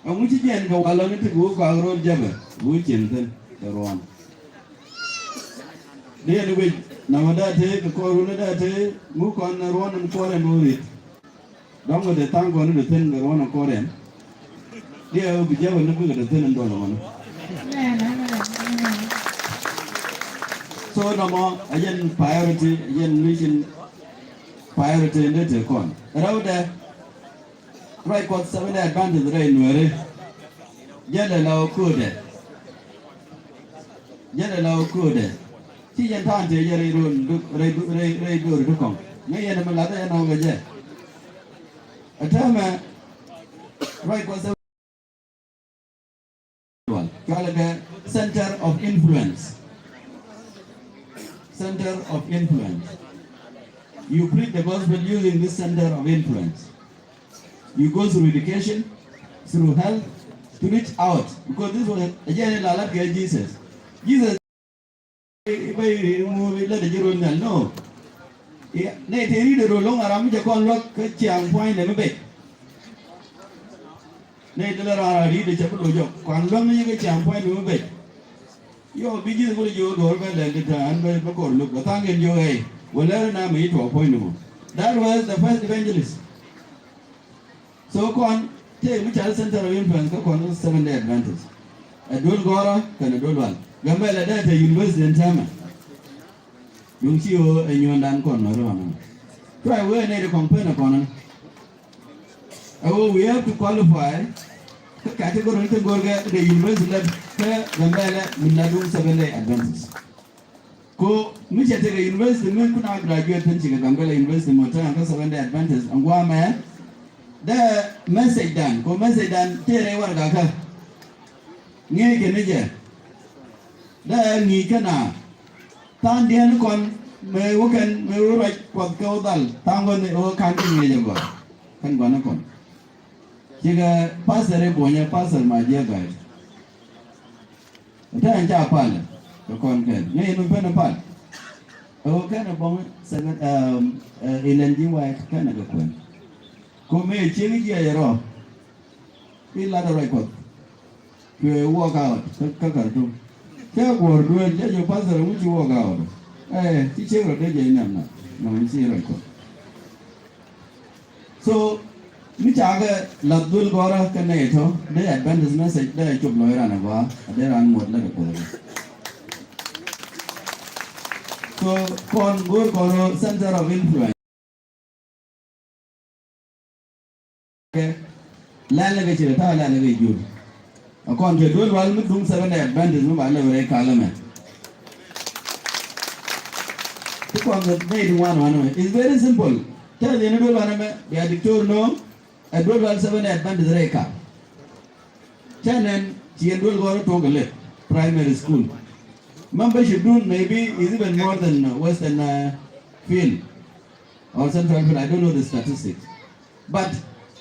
ông chỉ nhận cầualo nó thì cú cầu rồi giờ bữa cú chuyển thân rồi đây là cái nằm ở thế cái coi rồi đây thế cú con rồi nó coi là nuôi đó mà để tăng con nó được thân rồi nó coi đấy đây là bây giờ nó cứ được thân nó rồi so nó mà again priority again mission priority nó thế con rồi đây right con sao đây advantage đây nuôi giờ là lâu cua đấy giờ là lâu cua đấy chỉ dân thang thì giờ đây rồi con mấy giờ mà lại đây nó cái gì ở thế mà right con sao gọi là cái center of influence you preach the gospel using this center of influence you go through education through health to reach out because this was again la la ke Jesus bây mua lên để cho rồi nhận no này thế đi rồi long aram cho con lo cái chàng point này mới bị này là ra đi để cho con lo con lo những cái chàng point mới bị yo bây giờ con yo đồ về lên cái anh về bắt con lúc đó tăng cái yo ấy wala na mấy chỗ point nữa that was the first evangelist so con thế mới trả center of influence có còn 7 day advantage adol gora kana adol wal Gambella data university in Tama yung siyo ay yung dan kon no ro try we need to compare kon we have to qualify the category to go get the university lab Gambella minadung 7 day advantage ko mi chete the university men kuna graduate tin chiga Gambella university mo ta ka 7 day advantage angwa ma da message dan ko message dan tere war ga ka nge ke ne je da ngi kana tan dian kon me woken me ro kwat ko dal tan gon o kan ke nge je ba kan gon kon chiga pasare bonya pasar ma je ga ta an cha pal ko kon ke nge no pe na pal o kana bong sagat ilanji wa kana ga kon ko me chini ji ro ila da rai ko ke walk out ka ka tu ke ko ru je yo pasar mu ji walk out ti che ro de je nam na no ji rai ko so mi cha ga labdul gora ka ne tho de advantage na sai de chup loi ra na ba de ran mot la ko so kon go ko center of influence la la ga chira ta la la ga jur akon ke dol wal mudum 7 day advantage mu ba la re kala me to kon the day one is very simple tell the dol wana me ya dictor no a dol wal 7 day advantage re ka tenen ti dol go to gale primary school membership do maybe is even more than western field or central field I don't know the statistics but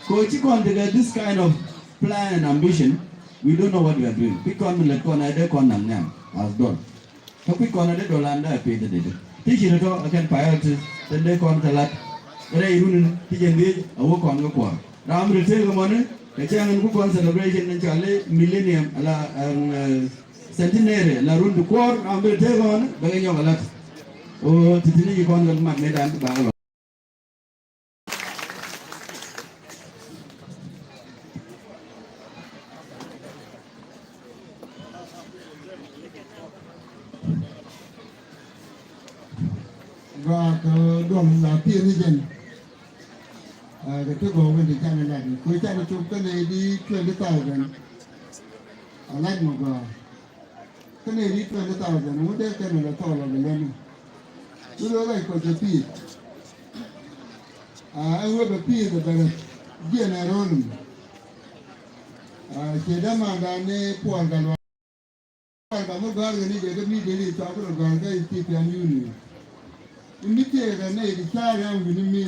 coach on this kind of plan and ambition we don't know what we are doing pick on let con ade con nam nam as done to pick on ade dolanda pay the day teach it to again priority then they con talat re irun ti jengi awo con go kwa ram rete go mone ke changan ku con celebration en chale millennium ala centenary la run du kor ram rete go mone ba nyo galat o titini con gal mat me dan ba và đoàn là tiền đi dần cái thứ gồm mình thì cha này cuối cha này chụp cái này đi truyền cái tàu rồi lách một cái này đi truyền cái tàu rồi nó để cái này là tàu là lên chú đó là có cái pi anh vừa bị pi rồi bây giờ này rồi chỉ đã mà cái này buồn cái lo cái một cái này cái mi cái gì cho cái pi pian như Imite ga ne di tsari an gini mi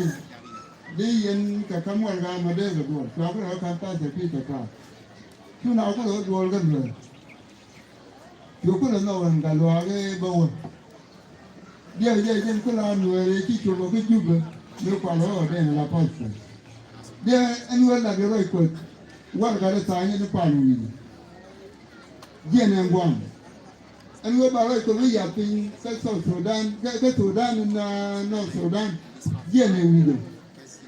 dai yan ka kamwal ga ma dai ga do to ko ka ta se pi ta ka tuna ko do do ga do yo ko no wan ga lo ga bo dia dia ko la no re ki ko ko ju ga ne ko lo de la pa dia an wa la ga ro ko What got a sign in the parliament? Jen and one. And we're about to be up in South Sudan, Sudan and North Sudan. Jen and we.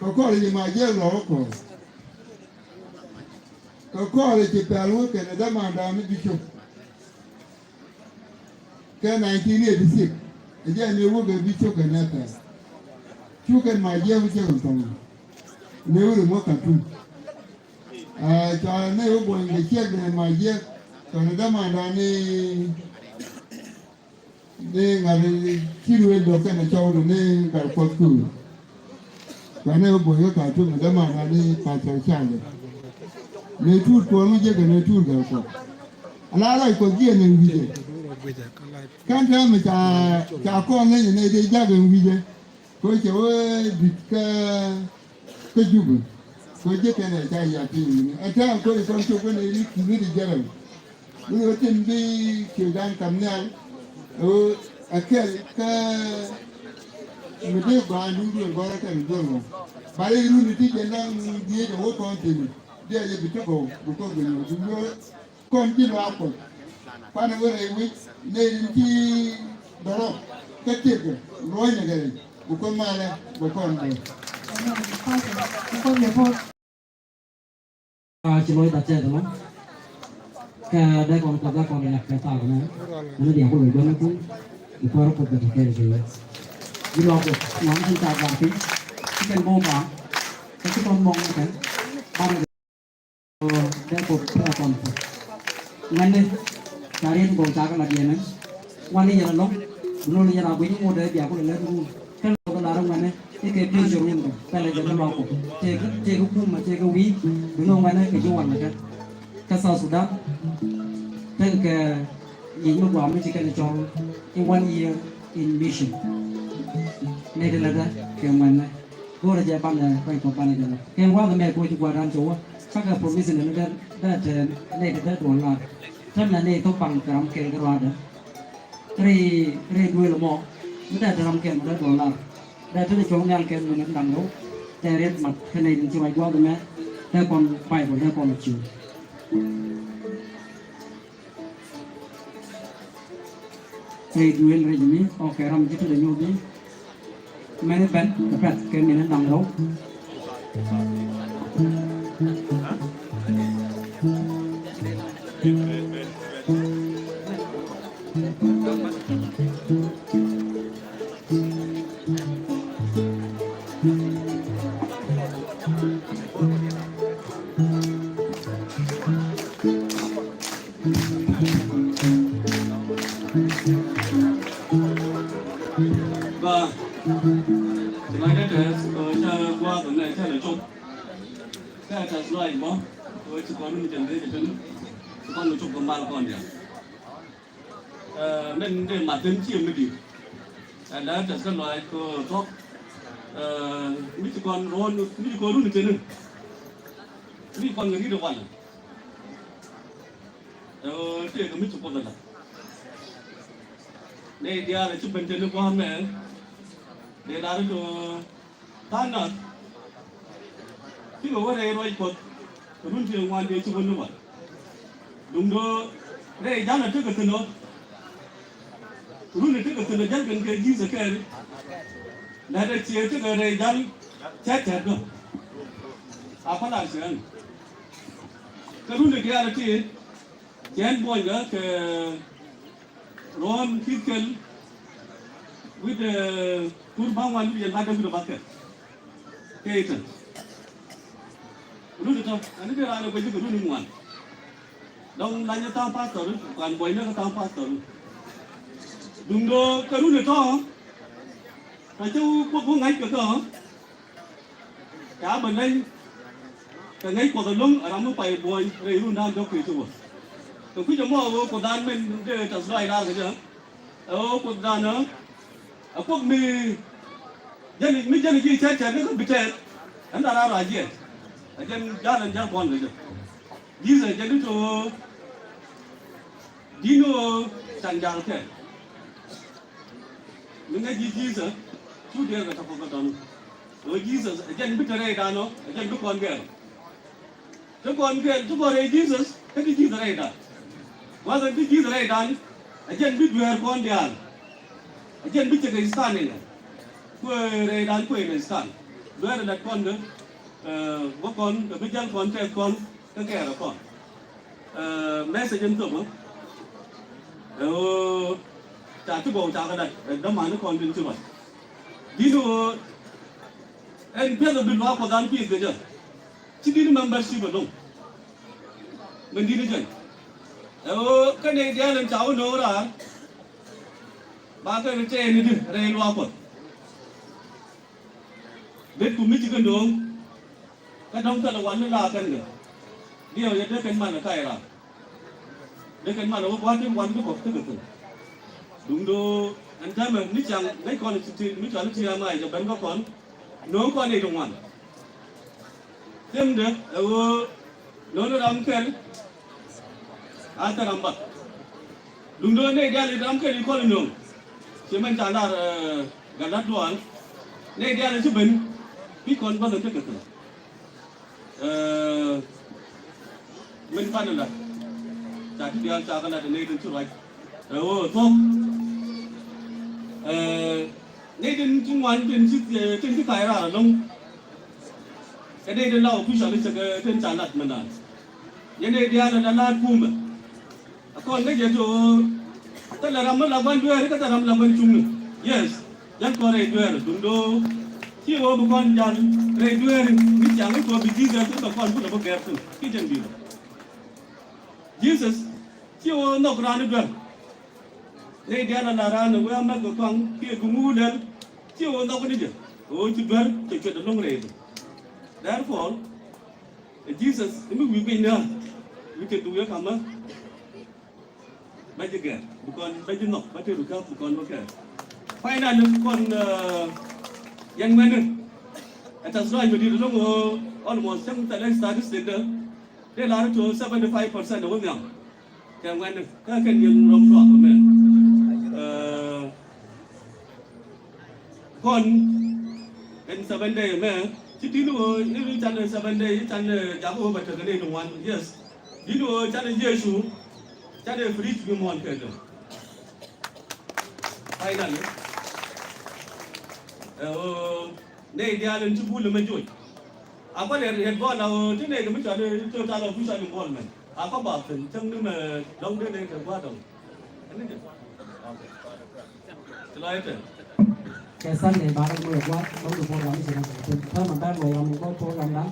According to my yellow, according to Peru, and the demand on the bishop. 1986. Again, you will be choking at us. Choking my dear with you. Never walk at two. I never going to check my dear. So the demand on the children of the child name got for school. So I never go to the demand on the pastor child. They took for me, and they took her for. And I like for getting in with it. Can't tell me that con lên này đi ra gần bây giờ, coi chỗ bị cái chụp, coi chết cái này chạy ra thì, anh thấy coi con chụp cái này đi ra rồi, bây giờ trên đi kiểu đang cầm nhau, cái mình thấy bà đúng rồi, bà cái đúng rồi, bà ấy luôn đi trên đang đi chỗ con thì, đi ra bị chết cổ, con bị đúng rồi, con chỉ lo áp Pana wale wi ne nti daro keteke roy ne gari ko mala ko kon ne chỉ lối đặt chơi đó cái đây còn là cái tàu này nó điểm của người đó nó cũng có rất là cái gì đi lo được nó không tạo làm tính cái mô mà cái con mong cái ban đây của cái con ngay đây carian bau cakap lagi ni, wani jalan lom, belum jalan apa ini modal dia aku lihat dulu, kan kalau larang mana, ini kayak dia jurun tu, kalau jalan aku, cek hukum, cek ubi, belum mana kejuan macam, kasar sudah, dan ke ini mau buat macam ni cakap, in 1 year in mission, ni dia ada ke mana, gua ada jawapan dah, kau ikut mana jalan, yang gua kemana gua juga orang Jawa, cakap provinsi ni dah ni dia dua lah. Thân là này tôi bằng cái làm kèn cái loa đó, rồi đuôi là mỏ, mới đã làm kèn một đó là, đã tôi cho ngang kèn mình đằng đó,แต่เรียนmặt cái này chỉ vài qua thôi mẹ,แต่còn phải củaแต่còn chịu, rồi đuôi rồi gì, ok làm cái thứ đấy nhau đi, mẹ bên cái kèn mình đằng đó. Và ngày đây để qua tuần này sẽ là chung cái là slide mà tôi chỉ có những chuyện đấy để cho con chụp cầm bàn con vậy nên để mà tính chiêm mới đi đã trở thành loại cơ thuốc mấy con rôn mấy con rôn được chưa nữa mấy con người đi được hoàn thì cái mấy chục con rồi đây dia là chụp bên trên của hắn này để ra được tan nữa khi mà đây rồi cột rôn thì ngoài để chụp bên nữa đúng đó đây giá là trước cái tiền đó rôn trước cái tiền là giá gần cái gì sẽ cái này đây chia trước cái này giá chết rồi apa lah sih cái rôn kia là cái chén bôi nữa cái Ron Kitkel with the Kurban one million back of the bucket. Katen. Look at and if you are going to do one. Don't like a town pastor, and boy never town pastor. Dundo Karuna Tom. I do put one night ago. Cabin lane. The night for the long around by boy, they run down jockey to us. Tôi cứ cho mua của đàn mình để trả xoay ra rồi chứ, của đàn nữa, quốc mi dân gì chết nó không bị chết, anh ta ra là gì, dân gia đình gia con rồi chứ, gì rồi dân nó đi nó chẳng giang thế, những cái gì rồi, chú điên là thằng con đó, rồi gì rồi dân biết cái này đàn nó, dân biết con kìa, Chứ còn đây Jesus cái Jesus này đã quá rồi cái Jesus này đã ajen biết về con đi ăn ajen biết cái stan này quê đây đang quê này stan đứa là đặt con nữa bố con bây giờ con trẻ con cái kẻ là con mẹ sẽ dân tưởng không trả cái bầu trả cái này đâm mà nó còn đến chưa vậy đi nữa anh biết là bên đó có đàn kia chưa chỉ đi membership mà đúng mình đi được chưa cái này dia lên cháu nó là ba cái trẻ này đi đây loa quật biết cũng biết chỉ cần đúng cái đông thật là quán là cái nữa điều gì đấy cái mà nó cái là đấy cái mà nó quán cái bọc tức cực đúng đâu anh thấy mà nít chẳng đấy con thì nít chẳng thì làm này cho bên có con nấu con này đồng hoàn thêm được nấu nó làm cái anh ta làm bật đúng đâu này dia làm cái đi con nướng chỉ mình trả là gần đất đồ ăn này dia là chụp bình biết con bao giờ cái cực mình phải là trả cái điều trả cái này để đến chỗ này thôi này đến trung ngoan đến trên cái tài là nông cái này đến đâu cũng sợ bị cái trên trả lật mình à cái này dia là lật phum còn cái gì chỗ tức là làm ban đuôi cái ta làm ban chung yes dân có này đuôi đúng đâu khi mà một con dàn này đuôi biết chẳng cái có bị gì ra tức là con cũng là một kẹp cái chân gì Jesus khi mà nó ra được này dia là ra nó với mà con kia cũng ngu đến khi mà nó có đi chứ ôi chú bớt chuyện đó không này therefore Jesus mới bị bệnh nữa vì cái tụi nó mà bây giờ kìa bukan bây giờ nọc bây giờ được không bukan ok phải là con yang mana atas rồi mình đi được không almost trong tại đây statistic đó đây là chỗ 75% đúng không nhỉ cái ngoan được các cái những rộng rộng của mình còn anh 7 day mà chỉ tí nữa đi chăn 7 day chăn giáo hội bạch cái này đúng không yes đi nữa chăn Giêsu chăn free to be mon cái đó hay là này dia lên chụp bùn mình chui apa để hiện con nào thế này mới cho ta làผู้ชายเป็นคนmình có bảoถึงtrong nhưng mà đông đây cái qua đồng anh ấy lại thế cái sân này bạn đang mua quá không được mua lắm gì đâu thôi mà ta mua làm có mua làm đó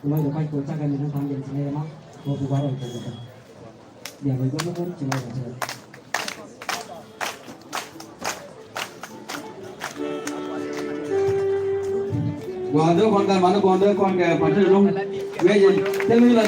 rồi được quay cuộc chắc cái mình tham gia cái này mà mua quá rồi rồi giờ mình có muốn chỉ là chơi còn đứa con cái mà nó còn đứa con cái mà chơi luôn bây giờ thế bây giờ